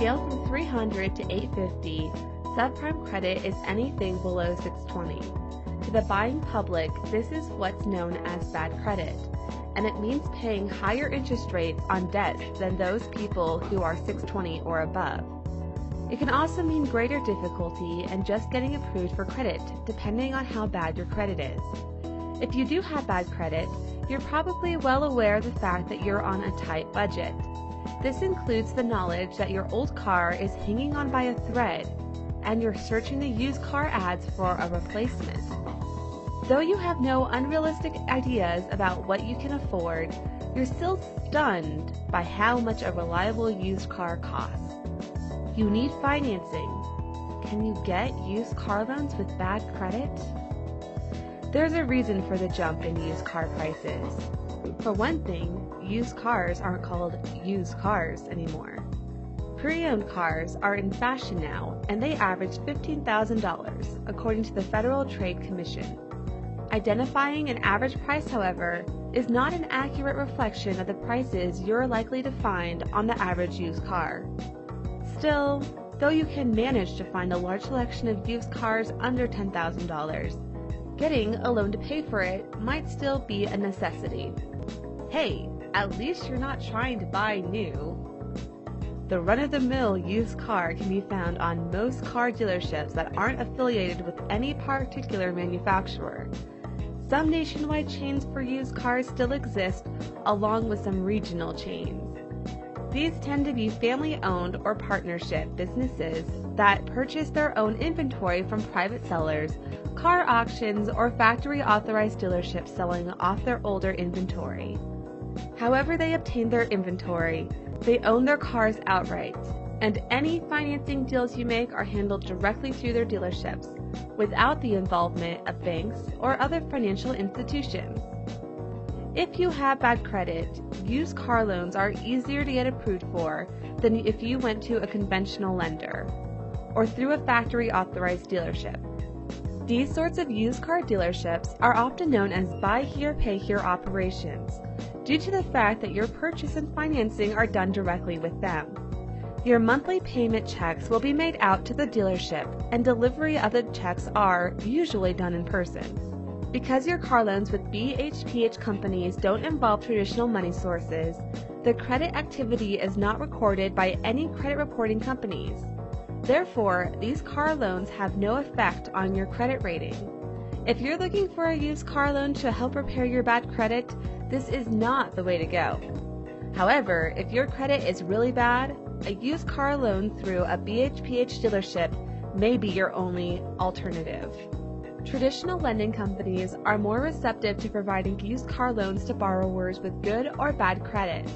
scale from 300 to 850, subprime credit is anything below 620. To the buying public, this is what's known as bad credit, and it means paying higher interest rates on debt than those people who are 620 or above. It can also mean greater difficulty in just getting approved for credit, depending on how bad your credit is. If you do have bad credit, you're probably well aware of the fact that you're on a tight budget. This includes the knowledge that your old car is hanging on by a thread, and you're searching the used car ads for a replacement. Though you have no unrealistic ideas about what you can afford, you're still stunned by how much a reliable used car costs. You need financing. Can you get used car loans with bad credit? There's a reason for the jump in used car prices. For one thing, used cars aren't called used cars anymore. Pre-owned cars are in fashion now, and they average $15,000, according to the Federal Trade Commission. Identifying an average price, however, is not an accurate reflection of the prices you're likely to find on the average used car. Still, though you can manage to find a large selection of used cars under $10,000, getting a loan to pay for it might still be a necessity. Hey, at least you're not trying to buy new. The run-of-the-mill used car can be found on most car dealerships that aren't affiliated with any particular manufacturer. Some nationwide chains for used cars still exist, along with some regional chains. These tend to be family-owned or partnership businesses that purchase their own inventory from private sellers, car auctions, or factory-authorized dealerships selling off their older inventory. However they obtain their inventory, they own their cars outright, and any financing deals you make are handled directly through their dealerships, without the involvement of banks or other financial institutions. If you have bad credit, used car loans are easier to get approved for than if you went to a conventional lender or through a factory-authorized dealership. These sorts of used car dealerships are often known as buy here, pay here operations, due to the fact that your purchase and financing are done directly with them. Your monthly payment checks will be made out to the dealership, and delivery of the checks are usually done in person. Because your car loans with BHPH companies don't involve traditional money sources, the credit activity is not recorded by any credit reporting companies. Therefore, these car loans have no effect on your credit rating. If you're looking for a used car loan to help repair your bad credit, this is not the way to go. However, if your credit is really bad, a used car loan through a BHPH dealership may be your only alternative. Traditional lending companies are more receptive to providing used car loans to borrowers with good or bad credit.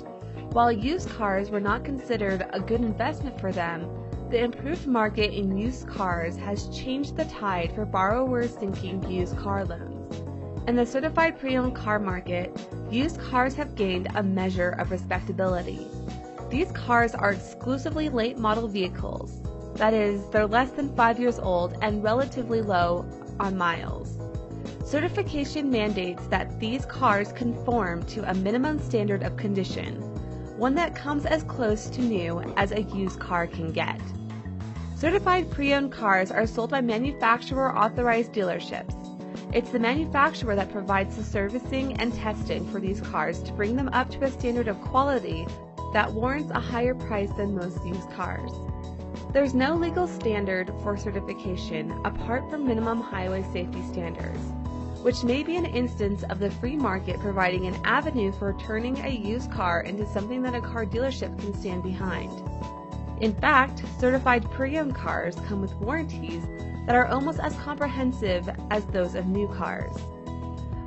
While used cars were not considered a good investment for them, the improved market in used cars has changed the tide for borrowers seeking used car loans. In the certified pre-owned car market, used cars have gained a measure of respectability. These cars are exclusively late model vehicles. That is, they're less than 5 years old and relatively low on miles. Certification mandates that these cars conform to a minimum standard of condition, one that comes as close to new as a used car can get. Certified pre-owned cars are sold by manufacturer-authorized dealerships. It's the manufacturer that provides the servicing and testing for these cars to bring them up to a standard of quality that warrants a higher price than most used cars. There's no legal standard for certification apart from minimum highway safety standards, which may be an instance of the free market providing an avenue for turning a used car into something that a car dealership can stand behind. In fact, certified pre-owned cars come with warranties that are almost as comprehensive as those of new cars.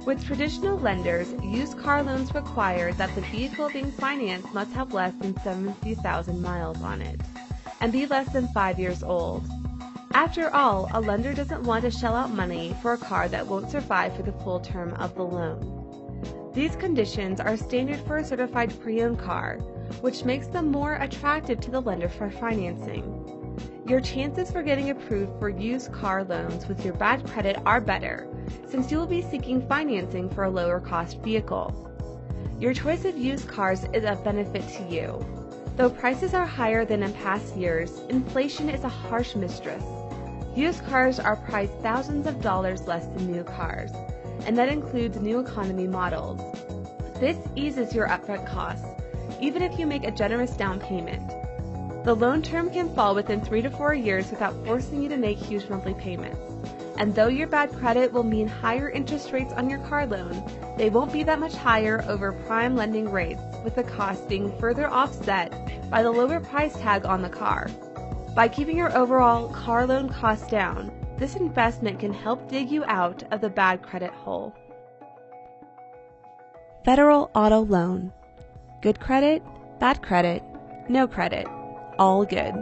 With traditional lenders, used car loans require that the vehicle being financed must have less than 70,000 miles on it and be less than 5 years old. After all, a lender doesn't want to shell out money for a car that won't survive for the full term of the loan. These conditions are standard for a certified pre-owned car, which makes them more attractive to the lender for financing. Your chances for getting approved for used car loans with your bad credit are better, since you will be seeking financing for a lower cost vehicle. Your choice of used cars is of benefit to you. Though prices are higher than in past years, inflation is a harsh mistress. Used cars are priced thousands of dollars less than new cars, and that includes new economy models. This eases your upfront costs, even if you make a generous down payment. The loan term can fall within 3 to 4 years without forcing you to make huge monthly payments. And though your bad credit will mean higher interest rates on your car loan, they won't be that much higher over prime lending rates, with the cost being further offset by the lower price tag on the car. By keeping your overall car loan costs down, this investment can help dig you out of the bad credit hole. Federal Auto Loan. Good credit, bad credit, no credit, all good.